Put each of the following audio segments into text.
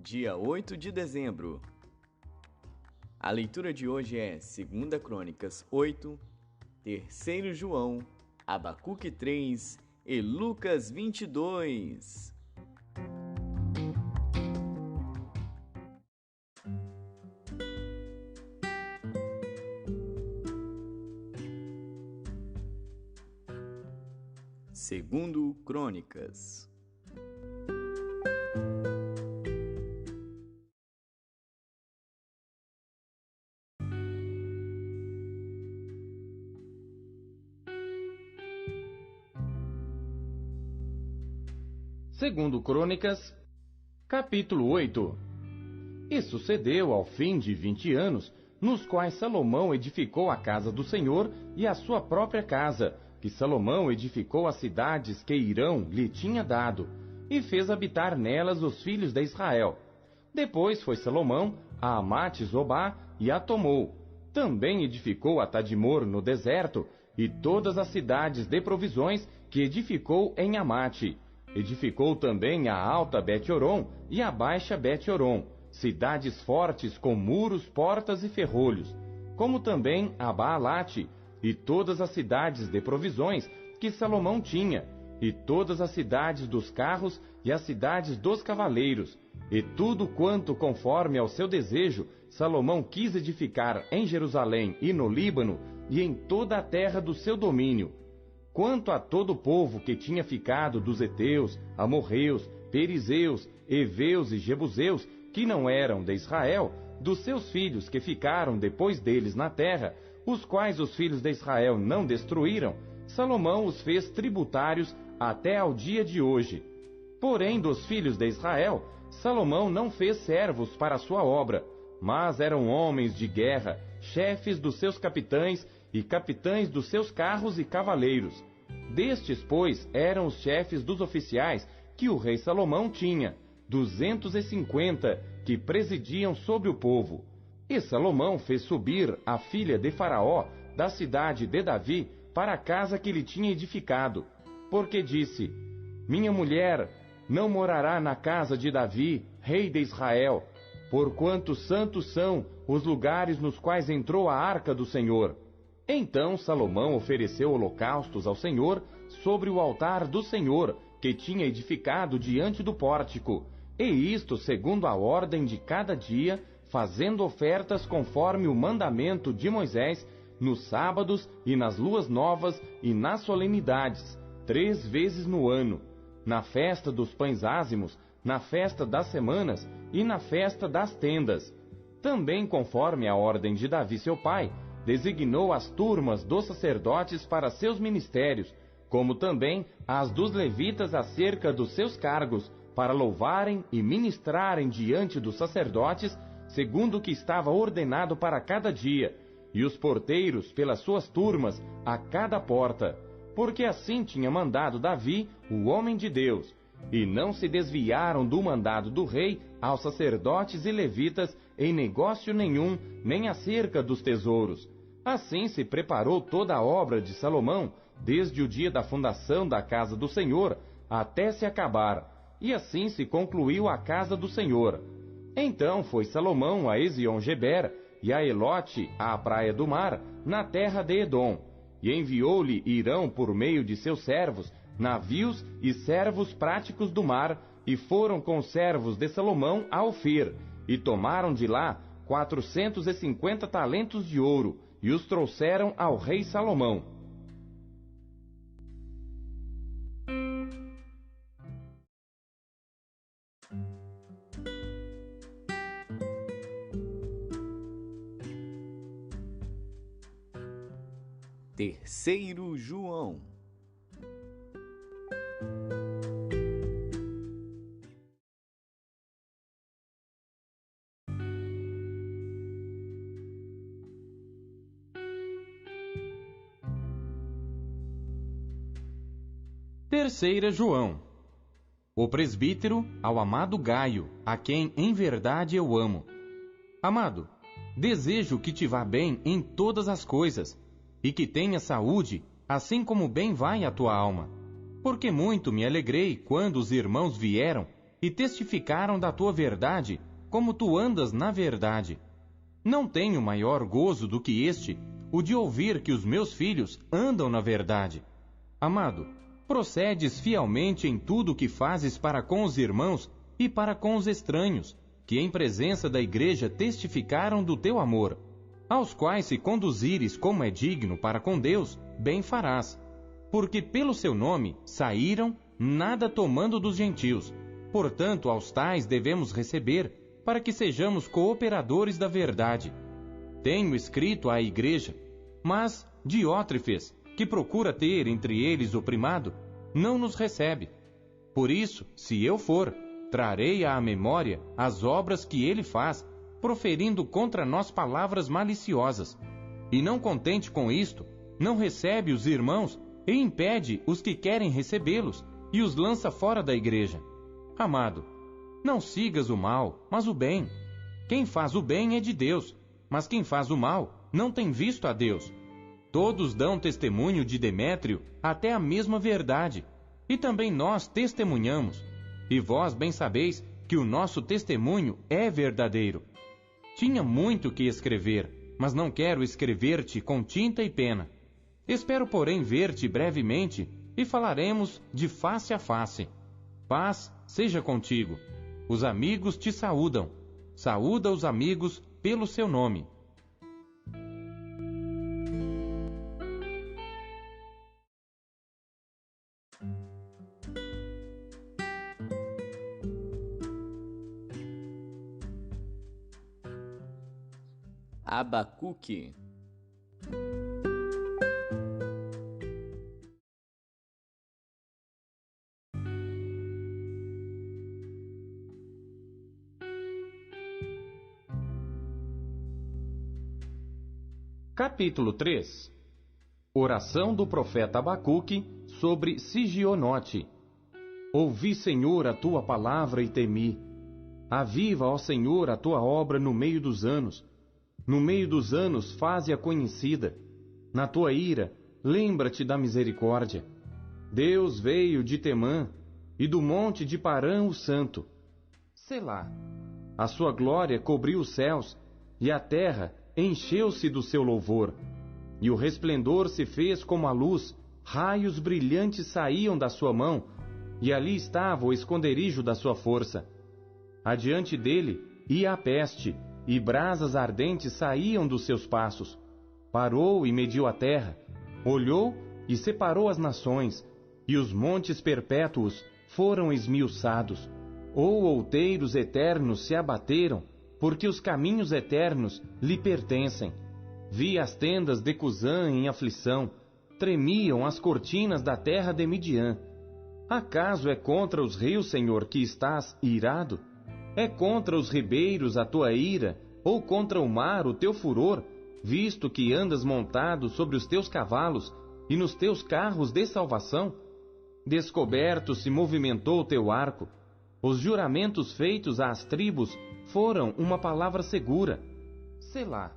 dia 8 de dezembro. A leitura de hoje é 2 Crônicas 8, 3 João, Abacuque 3 e Lucas 22. Segundo Crônicas. Segundo Crônicas, capítulo 8. E sucedeu ao fim de 20 anos, nos quais Salomão edificou a casa do Senhor e a sua própria casa, que Salomão edificou as cidades que Hirão lhe tinha dado, e fez habitar nelas os filhos de Israel. Depois foi Salomão a Amate-Zobá e a tomou. Também edificou a Tadmor no deserto, e todas as cidades de provisões que edificou em Amate. Edificou também a alta Bet-Horon e a baixa Bet-Horon, cidades fortes com muros, portas e ferrolhos, como também a Baalate, e todas as cidades de provisões que Salomão tinha, e todas as cidades dos carros e as cidades dos cavaleiros, e tudo quanto conforme ao seu desejo Salomão quis edificar em Jerusalém e no Líbano e em toda a terra do seu domínio. Quanto a todo o povo que tinha ficado dos heteus, amorreus, perizeus, heveus e jebuseus, que não eram de Israel, dos seus filhos que ficaram depois deles na terra, os quais os filhos de Israel não destruíram, Salomão os fez tributários até ao dia de hoje. Porém, dos filhos de Israel, Salomão não fez servos para a sua obra, mas eram homens de guerra, chefes dos seus capitães e capitães dos seus carros e cavaleiros. Destes, pois, eram os chefes dos oficiais que o rei Salomão tinha, 250, que presidiam sobre o povo. E Salomão fez subir a filha de Faraó da cidade de Davi para a casa que lhe tinha edificado, porque disse: Minha mulher não morará na casa de Davi, rei de Israel, porquanto santos são os lugares nos quais entrou a arca do Senhor. Então Salomão ofereceu holocaustos ao Senhor sobre o altar do Senhor, que tinha edificado diante do pórtico, e isto segundo a ordem de cada dia, fazendo ofertas conforme o mandamento de Moisés, nos sábados e nas luas novas e nas solenidades, 3 vezes no ano, na festa dos pães ázimos, na festa das semanas e na festa das tendas. Também conforme a ordem de Davi seu pai, designou as turmas dos sacerdotes para seus ministérios, como também as dos levitas acerca dos seus cargos, para louvarem e ministrarem diante dos sacerdotes, segundo o que estava ordenado para cada dia, e os porteiros pelas suas turmas a cada porta, porque assim tinha mandado Davi, o homem de Deus, e não se desviaram do mandado do rei aos sacerdotes e levitas em negócio nenhum, nem acerca dos tesouros. Assim se preparou toda a obra de Salomão, desde o dia da fundação da casa do Senhor até se acabar, e assim se concluiu a casa do Senhor. Então foi Salomão a Ezion-Geber e a Elote, à praia do mar, na terra de Edom, e enviou-lhe Hirão por meio de seus servos, navios e servos práticos do mar, e foram com os servos de Salomão a Ofir, e tomaram de lá 450 talentos de ouro, e os trouxeram ao rei Salomão. Terceiro João. Terceira João. O presbítero ao amado Gaio, a quem em verdade eu amo. Amado, desejo que te vá bem em todas as coisas, e que tenha saúde, assim como bem vai a tua alma. Porque muito me alegrei quando os irmãos vieram, e testificaram da tua verdade, como tu andas na verdade. Não tenho maior gozo do que este, o de ouvir que os meus filhos andam na verdade. Amado, procedes fielmente em tudo o que fazes para com os irmãos e para com os estranhos, que em presença da igreja testificaram do teu amor, aos quais se conduzires como é digno para com Deus, bem farás. Porque pelo seu nome saíram, nada tomando dos gentios. Portanto, aos tais devemos receber, para que sejamos cooperadores da verdade. Tenho escrito à igreja, mas Diótrefes, que procura ter entre eles o primado, não nos recebe. Por isso, se eu for, trarei à memória as obras que ele faz, proferindo contra nós palavras maliciosas. E não contente com isto, não recebe os irmãos e impede os que querem recebê-los, e os lança fora da igreja. Amado, não sigas o mal, mas o bem. Quem faz o bem é de Deus, mas quem faz o mal não tem visto a Deus. Todos dão testemunho de Demétrio até a mesma verdade, e também nós testemunhamos. E vós bem sabeis que o nosso testemunho é verdadeiro. Tinha muito que escrever, mas não quero escrever-te com tinta e pena. Espero, porém, ver-te brevemente e falaremos de face a face. Paz seja contigo. Os amigos te saúdam. Saúda os amigos pelo seu nome. Abacuque. Capítulo 3. Oração do profeta Abacuque sobre Sigionote. Ouvi, Senhor, a tua palavra e temi. Aviva, ó Senhor, a tua obra no meio dos anos. No meio dos anos, faze-a conhecida. Na tua ira, lembra-te da misericórdia. Deus veio de Temã, e do monte de Parã o santo. Selá. A sua glória cobriu os céus, e a terra encheu-se do seu louvor. E o resplendor se fez como a luz, raios brilhantes saíam da sua mão, e ali estava o esconderijo da sua força. Adiante dele ia a peste, e brasas ardentes saíam dos seus passos. Parou e mediu a terra, olhou e separou as nações, e os montes perpétuos foram esmiuçados. Outeiros eternos se abateram, porque os caminhos eternos lhe pertencem. Vi as tendas de Cusã em aflição, tremiam as cortinas da terra de Midian. Acaso é contra os rios, Senhor, que estás irado? É contra os ribeiros a tua ira, ou contra o mar o teu furor, visto que andas montado sobre os teus cavalos e nos teus carros de salvação? Descoberto se movimentou o teu arco. Os juramentos feitos às tribos foram uma palavra segura. Selá.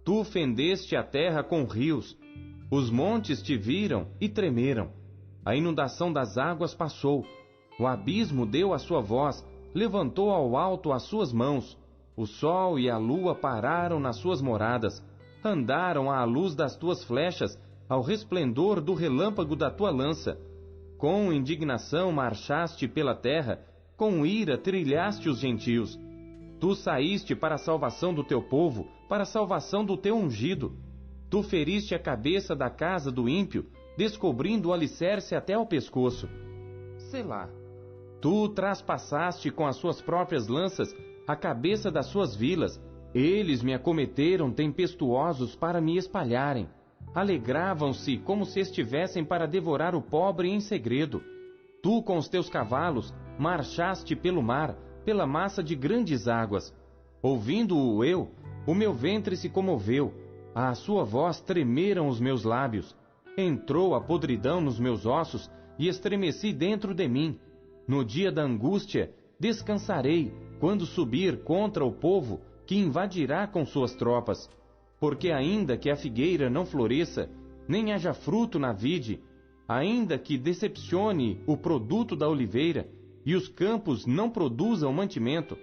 Tu fendeste a terra com rios. Os montes te viram e tremeram. A inundação das águas passou. O abismo deu a sua voz, levantou ao alto as suas mãos. O sol e a lua pararam nas suas moradas. Andaram à luz das tuas flechas, ao resplendor do relâmpago da tua lança. Com indignação marchaste pela terra, com ira trilhaste os gentios. Tu saíste para a salvação do teu povo, para a salvação do teu ungido. Tu feriste a cabeça da casa do ímpio, descobrindo o alicerce até ao pescoço. Selá. Tu traspassaste com as suas próprias lanças a cabeça das suas vilas. Eles me acometeram tempestuosos para me espalharem. Alegravam-se como se estivessem para devorar o pobre em segredo. Tu com os teus cavalos marchaste pelo mar, pela massa de grandes águas. Ouvindo-o eu, o meu ventre se comoveu, à sua voz tremeram os meus lábios. Entrou a podridão nos meus ossos e estremeci dentro de mim. No dia da angústia, descansarei, quando subir contra o povo que invadirá com suas tropas. Porque ainda que a figueira não floresça, nem haja fruto na vide, ainda que decepcione o produto da oliveira, e os campos não produzam mantimento,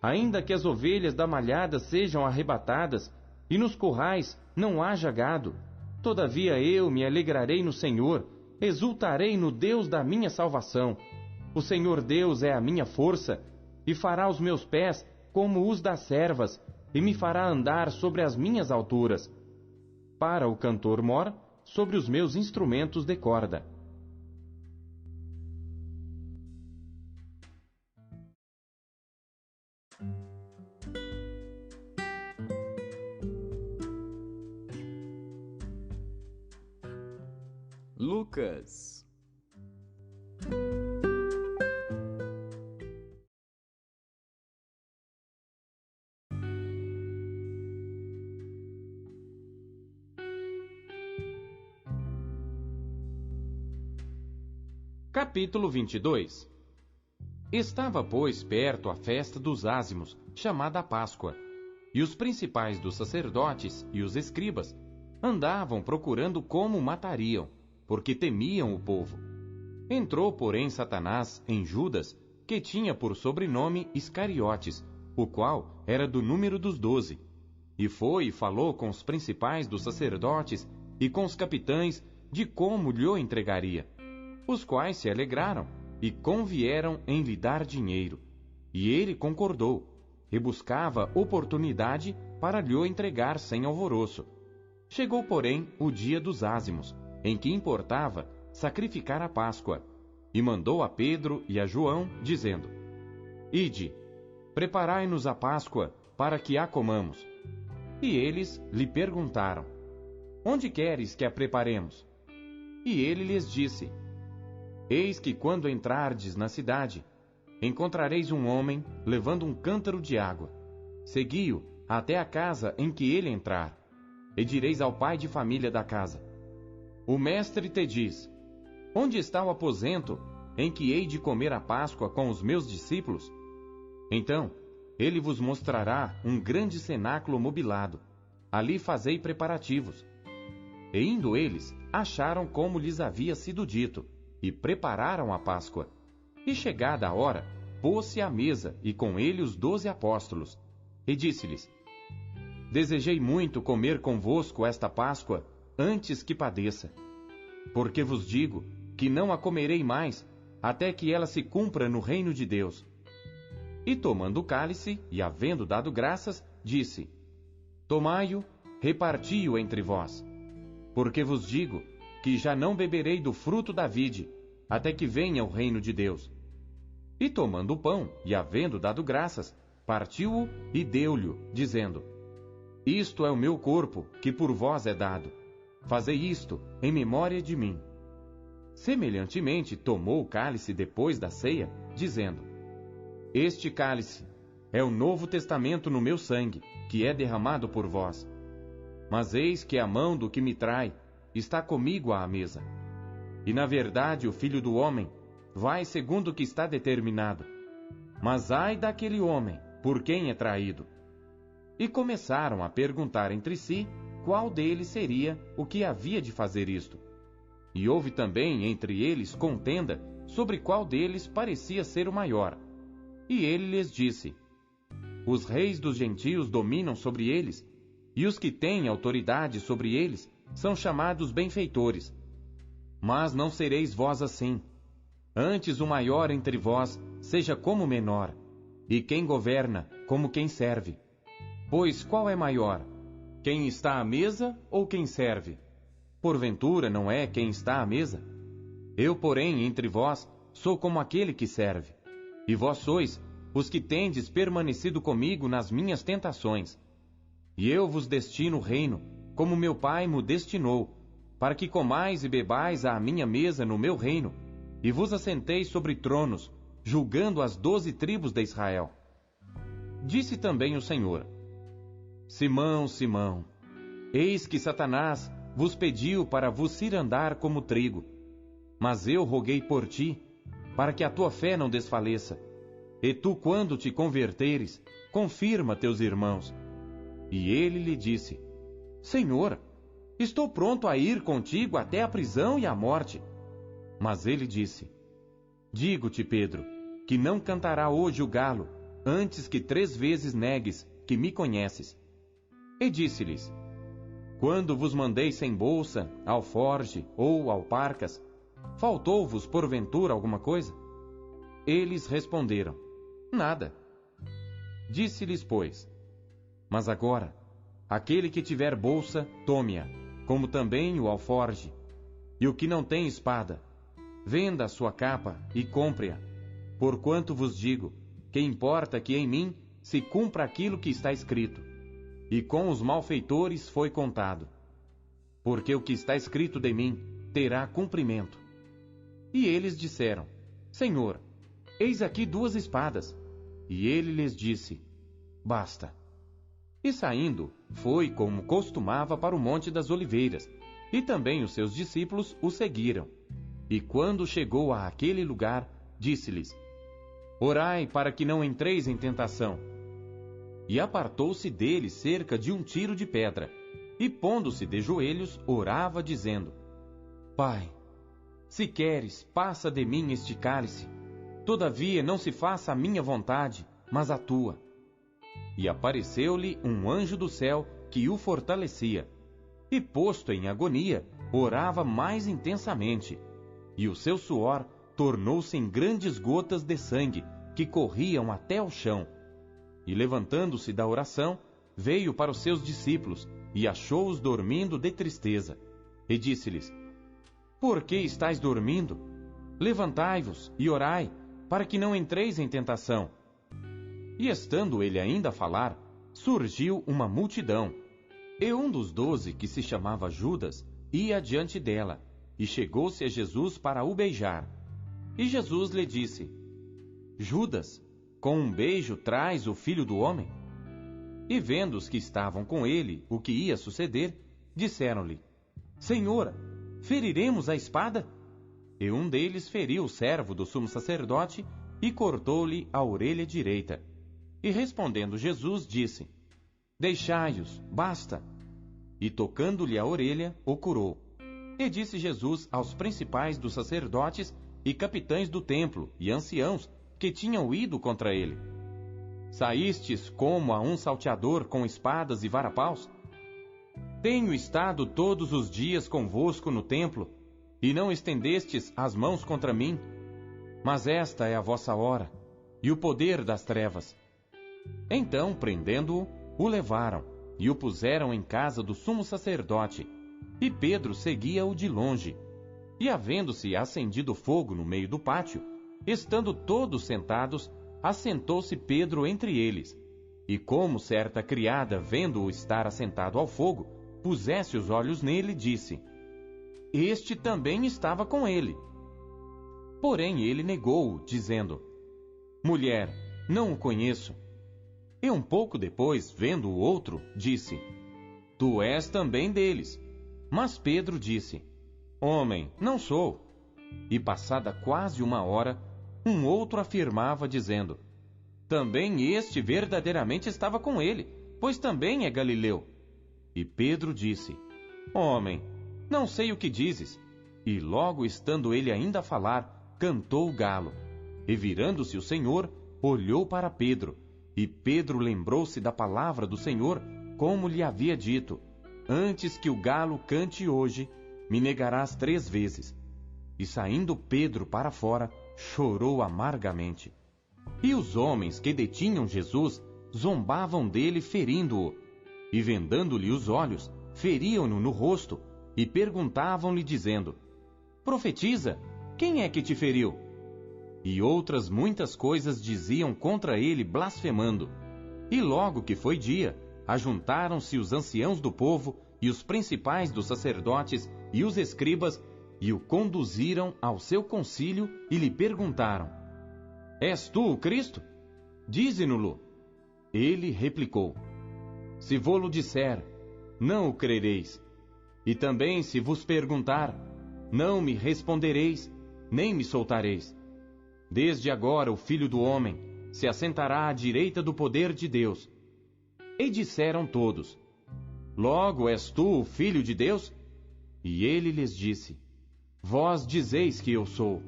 ainda que as ovelhas da malhada sejam arrebatadas, e nos currais não haja gado, todavia eu me alegrarei no Senhor, exultarei no Deus da minha salvação. O Senhor Deus é a minha força, e fará os meus pés como os das servas, e me fará andar sobre as minhas alturas. Para o cantor-mor, sobre os meus instrumentos de corda. Lucas. Capítulo 22. Estava, pois, perto a festa dos ázimos, chamada Páscoa, e os principais dos sacerdotes e os escribas andavam procurando como matariam, porque temiam o povo. Entrou, porém, Satanás em Judas, que tinha por sobrenome Iscariotes, o qual era do número dos 12, e foi e falou com os principais dos sacerdotes e com os capitães de como lhe entregaria, os quais se alegraram e convieram em lhe dar dinheiro. E ele concordou, e buscava oportunidade para lhe entregar sem alvoroço. Chegou, porém, o dia dos ázimos, em que importava sacrificar a Páscoa, e mandou a Pedro e a João, dizendo: Ide, preparai-nos a Páscoa, para que a comamos. E eles lhe perguntaram: Onde queres que a preparemos? E ele lhes disse: Eis que quando entrardes na cidade, encontrareis um homem levando um cântaro de água. Segui-o até a casa em que ele entrar, e direis ao pai de família da casa: O mestre te diz: Onde está o aposento em que hei de comer a Páscoa com os meus discípulos? Então ele vos mostrará um grande cenáculo mobilado. Ali fazei preparativos. E indo eles, acharam como lhes havia sido dito, e prepararam a Páscoa. E chegada a hora, pôs-se à mesa, e com ele os 12 apóstolos. E disse-lhes: Desejei muito comer convosco esta Páscoa, antes que padeça. Porque vos digo que não a comerei mais, até que ela se cumpra no reino de Deus. E tomando o cálice, e havendo dado graças, disse: Tomai-o, reparti-o entre vós. Porque vos digo que já não beberei do fruto da vide, até que venha o reino de Deus. E tomando o pão, e havendo dado graças, partiu-o e deu-lhe, dizendo: Isto é o meu corpo, que por vós é dado. Fazei isto em memória de mim. Semelhantemente, tomou o cálice depois da ceia, dizendo: Este cálice é o novo testamento no meu sangue, que é derramado por vós. Mas eis que a mão do que me trai está comigo à mesa. E na verdade o Filho do Homem vai segundo o que está determinado. Mas ai daquele homem por quem é traído. E começaram a perguntar entre si qual deles seria o que havia de fazer isto. E houve também entre eles contenda sobre qual deles parecia ser o maior. E ele lhes disse: Os reis dos gentios dominam sobre eles, e os que têm autoridade sobre eles são chamados benfeitores. Mas não sereis vós assim. Antes o maior entre vós seja como o menor, e quem governa como quem serve. Pois qual é maior? Quem está à mesa ou quem serve? Porventura não é quem está à mesa? Eu, porém, entre vós, sou como aquele que serve. E vós sois os que tendes permanecido comigo nas minhas tentações. E eu vos destino o reino, como meu Pai mo destinou, para que comais e bebais à minha mesa no meu reino, e vos assenteis sobre tronos, julgando as 12 tribos de Israel. Disse também o Senhor: Simão, Simão, eis que Satanás vos pediu para vos cirandar como trigo. Mas eu roguei por ti, para que a tua fé não desfaleça. E tu, quando te converteres, confirma teus irmãos. E ele lhe disse: Senhor, estou pronto a ir contigo até a prisão e a morte. Mas ele disse: Digo-te, Pedro, que não cantará hoje o galo, antes que 3 vezes negues que me conheces. E disse-lhes: Quando vos mandei sem bolsa, alforge ou alparcas, faltou-vos porventura alguma coisa? Eles responderam: Nada. Disse-lhes, pois: Mas agora, aquele que tiver bolsa, tome-a, como também o alforge. E o que não tem espada, venda a sua capa e compre-a. Porquanto vos digo, que importa que em mim se cumpra aquilo que está escrito. E com os malfeitores foi contado. Porque o que está escrito de mim terá cumprimento. E eles disseram: Senhor, eis aqui 2 espadas. E ele lhes disse: Basta. E saindo, foi como costumava para o Monte das Oliveiras, e também os seus discípulos o seguiram. E quando chegou a aquele lugar, disse-lhes: Orai para que não entreis em tentação. E apartou-se dele cerca de 1 tiro de pedra, e pondo-se de joelhos, orava, dizendo: Pai, se queres, passa de mim este cálice. Todavia não se faça a minha vontade, mas a tua. E apareceu-lhe um anjo do céu que o fortalecia. E posto em agonia, orava mais intensamente. E o seu suor tornou-se em grandes gotas de sangue, que corriam até ao chão. E levantando-se da oração, veio para os seus discípulos, e achou-os dormindo de tristeza. E disse-lhes: Por que estáis dormindo? Levantai-vos e orai, para que não entreis em tentação. E estando ele ainda a falar, surgiu uma multidão. E um dos 12, que se chamava Judas, ia diante dela, e chegou-se a Jesus para o beijar. E Jesus lhe disse: Judas, com um beijo traz o Filho do Homem? E vendo os que estavam com ele o que ia suceder, disseram-lhe: Senhor, feriremos a espada? E um deles feriu o servo do sumo sacerdote e cortou-lhe a orelha direita. E respondendo Jesus, disse: Deixai-os, basta. E tocando-lhe a orelha, o curou. E disse Jesus aos principais dos sacerdotes e capitães do templo e anciãos que tinham ido contra ele: Saístes como a um salteador com espadas e varapaus? Tenho estado todos os dias convosco no templo, e não estendestes as mãos contra mim. Mas esta é a vossa hora, e o poder das trevas. Então, prendendo-o, o levaram, e o puseram em casa do sumo sacerdote. E Pedro seguia-o de longe. E havendo-se acendido fogo no meio do pátio, estando todos sentados, assentou-se Pedro entre eles. E como certa criada, vendo-o estar assentado ao fogo, pusesse os olhos nele, disse: Este também estava com ele. Porém ele negou-o, dizendo: Mulher, não o conheço. E um pouco depois, vendo o outro, disse: Tu és também deles. Mas Pedro disse: Homem, não sou. E passada quase 1 hora, um outro afirmava, dizendo: Também este verdadeiramente estava com ele, pois também é galileu. E Pedro disse: Homem, não sei o que dizes. E logo estando ele ainda a falar, cantou o galo. E virando-se o Senhor, olhou para Pedro. E Pedro lembrou-se da palavra do Senhor, como lhe havia dito: Antes que o galo cante hoje, me negarás 3 vezes. E saindo Pedro para fora, chorou amargamente. E os homens que detinham Jesus zombavam dele, ferindo-o. E vendando-lhe os olhos, feriam-no no rosto, e perguntavam-lhe, dizendo: Profetiza, quem é que te feriu? E outras muitas coisas diziam contra ele, blasfemando. E logo que foi dia, ajuntaram-se os anciãos do povo, e os principais dos sacerdotes, e os escribas, e o conduziram ao seu concílio, e lhe perguntaram: És tu o Cristo? Dize-no-lo. Ele replicou: Se vô-lo disser, não o crereis. E também se vos perguntar, não me respondereis, nem me soltareis. Desde agora o Filho do Homem se assentará à direita do poder de Deus. E disseram todos: Logo és tu o Filho de Deus? E ele lhes disse: Vós dizeis que eu sou.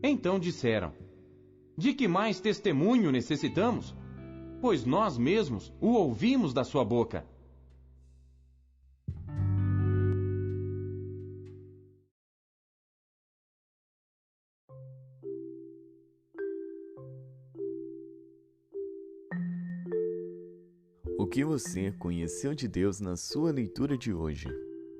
Então disseram: De que mais testemunho necessitamos? Pois nós mesmos o ouvimos da sua boca. O que você conheceu de Deus na sua leitura de hoje?